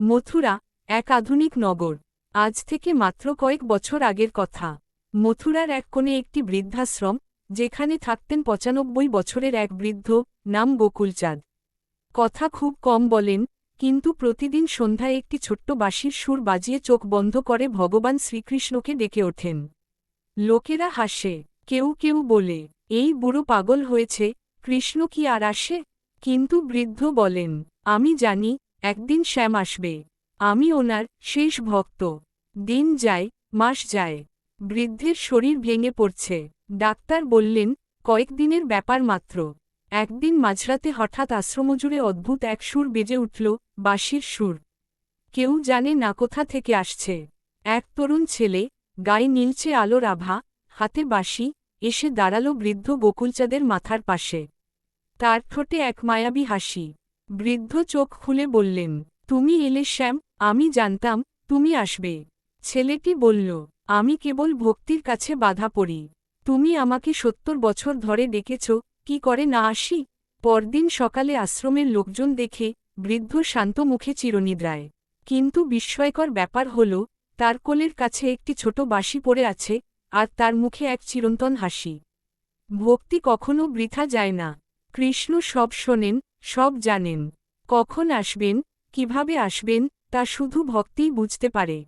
মথুরা, এক আধুনিক নগর। আজ থেকে মাত্র কয়েক বছর আগের কথা। মথুরার এক কোণে একটি বৃদ্ধাশ্রম, যেখানে থাকতেন ৯৫ বছরের এক বৃদ্ধ, নাম গোকুলচাঁদ। কথা খুব কম বলেন, কিন্তু প্রতিদিন সন্ধ্যায় একটি ছোট্ট বাঁশির সুর বাজিয়ে চোখ বন্ধ করে ভগবান শ্রীকৃষ্ণকে ডেকে ওঠেন। লোকেরা হাসে, কেউ কেউ বলে, এই বুড়ো পাগল হয়েছে, কৃষ্ণ কি আর আসে? কিন্তু বৃদ্ধ বলেন, আমি জানি, একদিন শ্যাম আসবে। আমি ওনার শেষ ভক্ত। দিন যায়, মাস যায়। বৃদ্ধের শরীর ভেঙে পড়ছে। ডাক্তার বললেন, কয়েকদিনের ব্যাপার মাত্র। একদিন মাঝরাতে হঠাৎ আশ্রমজুড়ে অদ্ভুত এক সুর বেজে উঠল, বাঁশির সুর। কেউ জানে না কোথা থেকে আসছে। এক তরুণ ছেলে, গায়ে নীলচে আলোর আভা, হাতে বাঁশি, এসে দাঁড়াল বৃদ্ধ গোকুলচাঁদের মাথার পাশে। তার ঠোঁটে এক মায়াবী হাসি। বৃদ্ধ চোখ খুলে বললেন, তুমি এলে শ্যাম, আমি জানতাম, তুমি আসবে। ছেলেটি বলল, আমি কেবল ভক্তির কাছে বাধা পড়ি। তুমি আমাকে ৭০ বছর ধরে ডেকেছ, কি করে না আসি? পরদিন সকালে আশ্রমের লোকজন দেখে, বৃদ্ধ শান্ত মুখে চিরনিদ্রায়। কিন্তু বিস্ময়কর ব্যাপার হল, তার কোলের কাছে একটি ছোট বাঁশি পড়ে আছে, আর তার মুখে এক চিরন্তন হাসি। ভক্তি কখনো বৃথা যায় না। কৃষ্ণ সব শোনেন, সব জানেন। কখন আসবেন, কিভাবে আসবেন, তা শুধু ভক্তিই বুঝতে পারে।